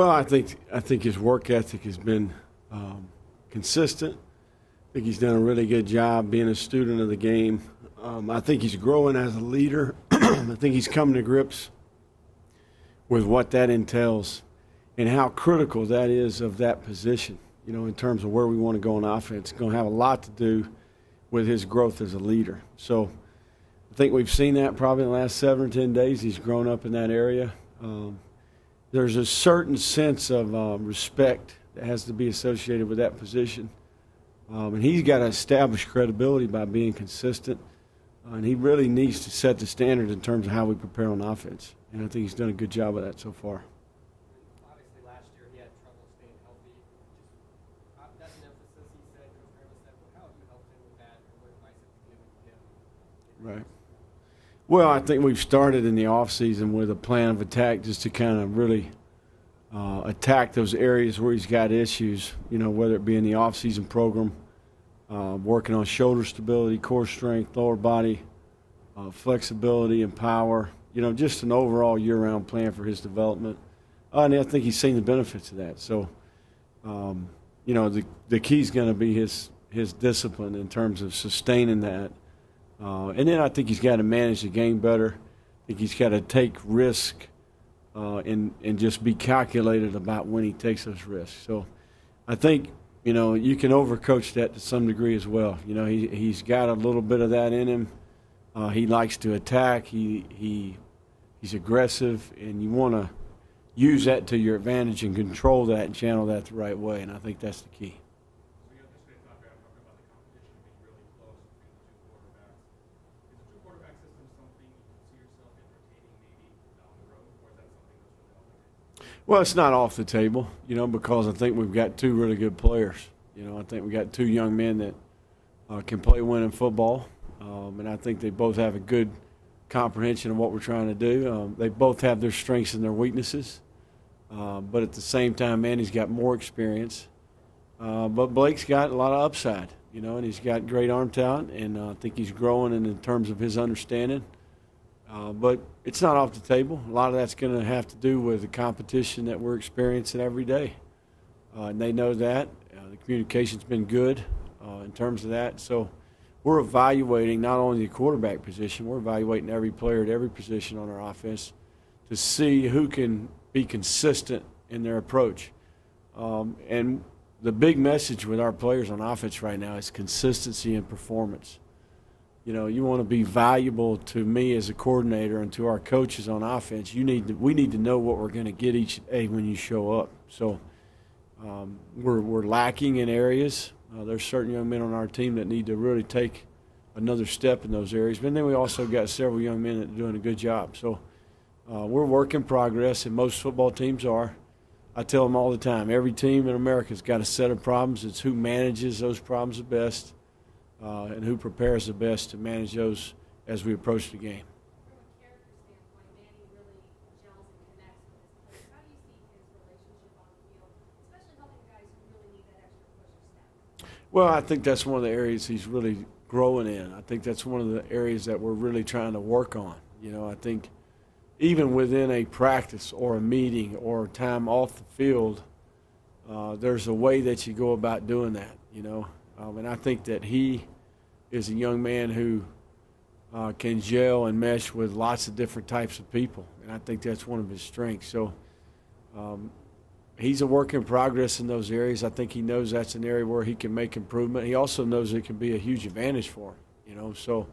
Well, I think his work ethic has been consistent. I think he's done a really good job being a student of the game. I think he's growing as a leader. I think he's coming to grips with what that entails and how critical that is of that position, in terms of where we want to go on offense. It's going to have a lot to do with his growth as a leader. So I think we've seen that probably in the last 7 or 10 days. He's grown up in that area. There's a certain sense of respect that has to be associated with that position. And he's got to establish credibility by being consistent. And he really needs to set the standard in terms of how we prepare on offense. And I think he's done a good job of that so far. Obviously, last year he had trouble staying healthy. That's an emphasis he said. Coach Graham said, well, how have you helped him with that? Or what advice have you given him? Right. Well, I think we've started in the offseason with a plan of attack just to kind of really attack those areas where he's got issues, whether it be in the offseason program, working on shoulder stability, core strength, lower body, flexibility and power, just an overall year-round plan for his development. And I think he's seen the benefits of that. So, the key is going to be his discipline in terms of sustaining that. And then I think he's got to manage the game better. I think he's got to take risk and just be calculated about when he takes those risks. So I think, you can overcoach that to some degree as well. He's got a little bit of that in him. He likes to attack. He's aggressive, and you want to use that to your advantage and control that and channel that the right way, and I think that's the key. Well, it's not off the table, because I think we've got two really good players. I think we got two young men that can play winning football, and I think they both have a good comprehension of what we're trying to do. They both have their strengths and their weaknesses, but at the same time, Manny's got more experience. But Blake's got a lot of upside, and he's got great arm talent, and I think he's growing in terms of his understanding. But it's not off the table. A lot of that's going to have to do with the competition that we're experiencing every day. And they know that. The communication's been good in terms of that. So we're evaluating not only the quarterback position, we're evaluating every player at every position on our offense to see who can be consistent in their approach. And the big message with our players on offense right now is consistency and performance. You want to be valuable to me as a coordinator and to our coaches on offense. We need to know what we're going to get each day when you show up. So we're lacking in areas. There's certain young men on our team that need to really take another step in those areas. But then we also got several young men that are doing a good job. So we're work in progress, and most football teams are. I tell them all the time, every team in America's got a set of problems. It's who manages those problems the best. And who prepares the best to manage those as we approach the game. From a character standpoint, Manny really gels and connects with his players. How do you see his relationship on the field, especially helping guys who really need that extra push or step? Well, I think that's one of the areas he's really growing in. I think that's one of the areas that we're really trying to work on. I think even within a practice or a meeting or time off the field, there's a way that you go about doing that, and I think that he is a young man who can gel and mesh with lots of different types of people, and I think that's one of his strengths. So he's a work in progress in those areas. I think he knows that's an area where he can make improvement. He also knows it can be a huge advantage for him, So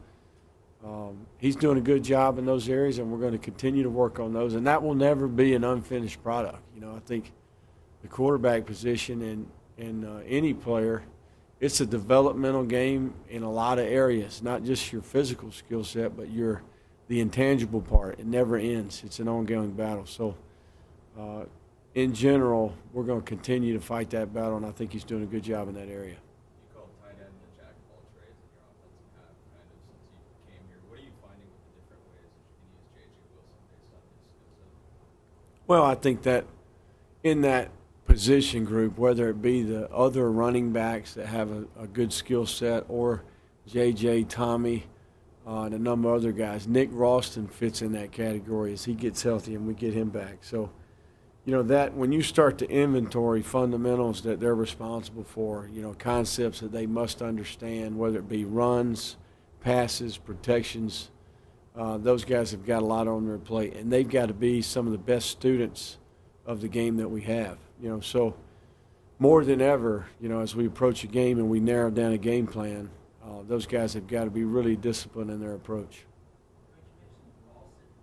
he's doing a good job in those areas, and we're going to continue to work on those. And that will never be an unfinished product. I think the quarterback position and any player, it's a developmental game in a lot of areas, not just your physical skill set, but the intangible part. It never ends. It's an ongoing battle. So, in general, we're going to continue to fight that battle, and I think he's doing a good job in that area. You called tight end the jack of all trades in your offensive half kind of since you came here. What are you finding with the different ways that you can use J.J. Wilson based on his skill set? Well, I think that in that position group, whether it be the other running backs that have a good skill set or J.J., Tommy, and a number of other guys. Nick Ralston fits in that category as he gets healthy and we get him back. So, you know, that when you start to inventory fundamentals that they're responsible for, you know, concepts that they must understand, whether it be runs, passes, protections, those guys have got a lot on their plate, and they've got to be some of the best students of the game that we have. You know, so more than ever, you know, as we approach a game and we narrow down a game plan, those guys have got to be really disciplined in their approach. What's his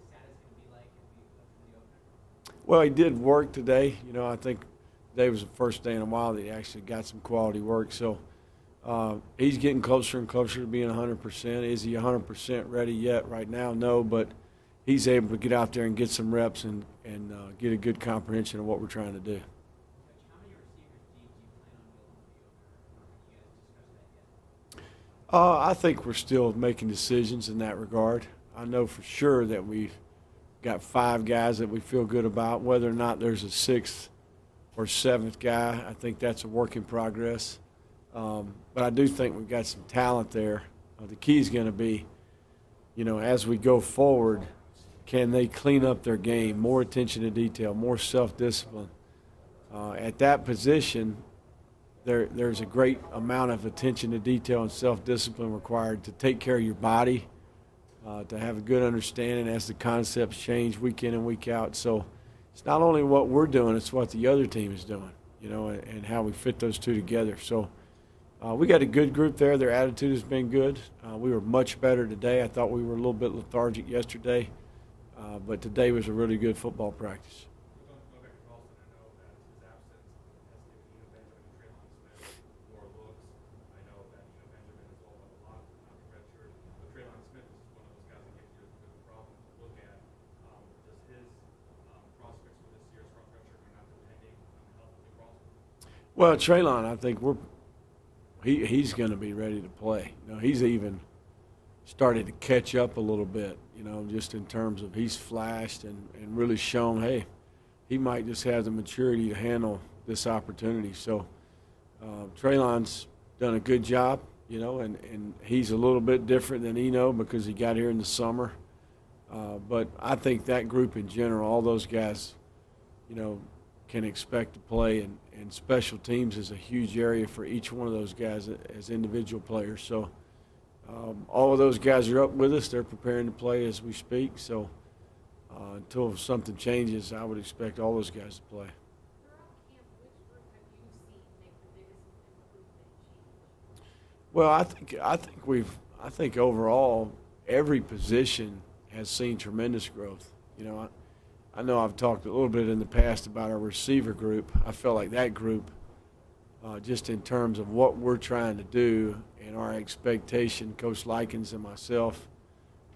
status going to be like if we go for the opener? Well, he did work today. You know, I think today was the first day in a while that he actually got some quality work. So he's getting closer and closer to being 100%. Is he 100% ready yet? Right now, no, but he's able to get out there and get some reps and get a good comprehension of what we're trying to do. Coach, how many receivers do you plan on building for the opener? Have you guys discussed that yet? I think we're still making decisions in that regard. I know for sure that we've got 5 guys that we feel good about. Whether or not there's a 6th or 7th guy, I think that's a work in progress. But I do think we've got some talent there. The key is going to be, you know, as we go forward, can they clean up their game, more attention to detail, more self-discipline. At that position, there's a great amount of attention to detail and self-discipline required to take care of your body, to have a good understanding as the concepts change week in and week out. So it's not only what we're doing, it's what the other team is doing, you know, and how we fit those two together. So we got a good group there. Their attitude has been good. We were much better today. I thought we were a little bit lethargic yesterday, but today was a really good football practice. Going back to Carlson, I know that his absence has given Benjamin and Traylon Smith more looks. I know that Benjamin is all about a lot, not the red shirt, but Traylon Smith is one of those guys that gives you a good problem to look at. Does his prospects for this year's front red shirt are not depending on the health of the Carlson? Well, Traylon, I think he's going to be ready to play. You know, he's even started to catch up a little bit, you know, just in terms of he's flashed and really shown, hey, he might just have the maturity to handle this opportunity. So Traylon's done a good job, you know, and he's a little bit different than Eno because he got here in the summer. But I think that group in general, all those guys, you know, can expect to play, and special teams is a huge area for each one of those guys as individual players. So all of those guys are up with us. They're preparing to play as we speak. So until something changes, I would expect all those guys to play. Throughout camp, which group have you seen make the biggest improvement change? Well, I think overall every position has seen tremendous growth. You know, I know I've talked a little bit in the past about our receiver group. I felt like that group, just in terms of what we're trying to do and our expectation, Coach Likens and myself,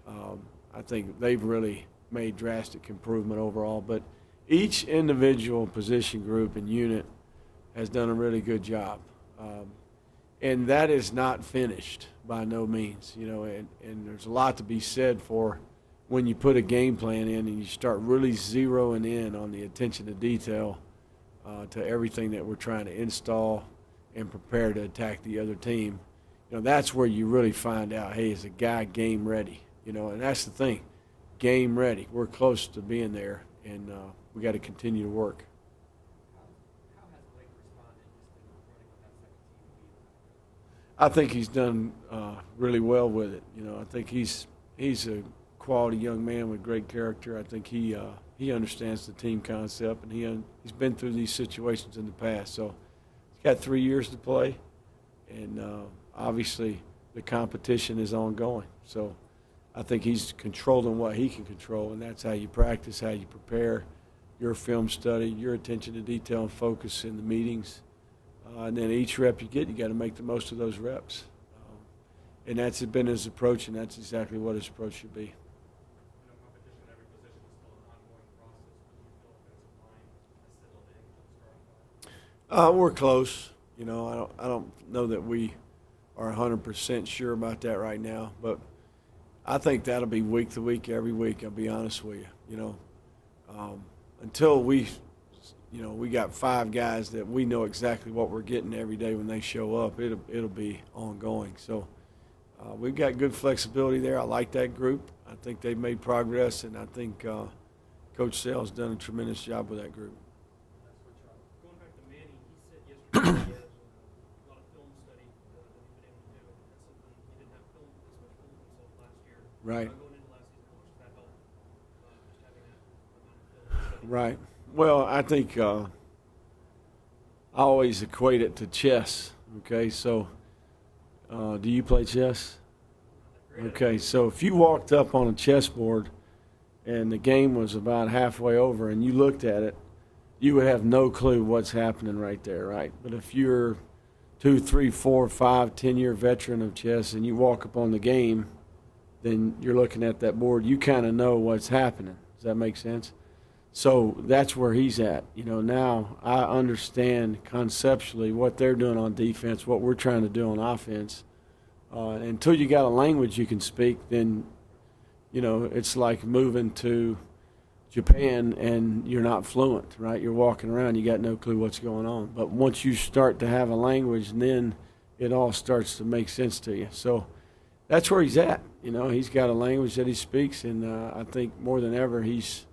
I think they've really made drastic improvement overall. But each individual position group and unit has done a really good job. And that is not finished by no means, you know, and there's a lot to be said for when you put a game plan in and you start really zeroing in on the attention to detail to everything that we're trying to install and prepare to attack the other team, you know, that's where you really find out, hey, is a guy game ready? You know, and that's the thing, game ready. We're close to being there, and we got to continue to work. How has Blake responded just in running with that second team lead? I think he's done really well with it. You know, I think he's a quality young man with great character. I think he understands the team concept, and he's been through these situations in the past. So he's got 3 years to play, and obviously the competition is ongoing. So I think he's controlling what he can control, and that's how you practice, how you prepare, your film study, your attention to detail and focus in the meetings. And then each rep you get, you got to make the most of those reps. And that's been his approach, and that's exactly what his approach should be. Competition at every position is still an ongoing process, but do you feel offensive line has settled in to the starting line? We're close. You know, I don't know that we are 100% sure about that right now, but I think that'll be week to week, every week. I'll be honest with you. You know, until we got 5 guys that we know exactly what we're getting every day when they show up, it'll be ongoing. So we've got good flexibility there. I like that group. I think they've made progress, and I think Coach Sale's done a tremendous job with that group. Going back to Manny, he said yesterday he has a lot of film study that he's been able to do. That's something he didn't have film this much film himself last year. Right. Going into last season, how much does that help? Just having that amount of film. Right. Well, I think I always equate it to chess. Okay, so do you play chess? Okay, so if you walked up on a chessboard and the game was about halfway over and you looked at it, you would have no clue what's happening right there, right? But if you're 2, 3, 4, 5, 10-year veteran of chess and you walk up on the game, then you're looking at that board, you kind of know what's happening. Does that make sense? So that's where he's at. You know, now I understand conceptually what they're doing on defense, what we're trying to do on offense. Until you got a language you can speak, then, you know, it's like moving to Japan and you're not fluent, right? You're walking around, you got no clue what's going on. But once you start to have a language, then it all starts to make sense to you. So that's where he's at. You know, he's got a language that he speaks, and I think more than ever he's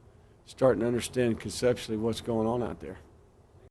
starting to understand conceptually what's going on out there.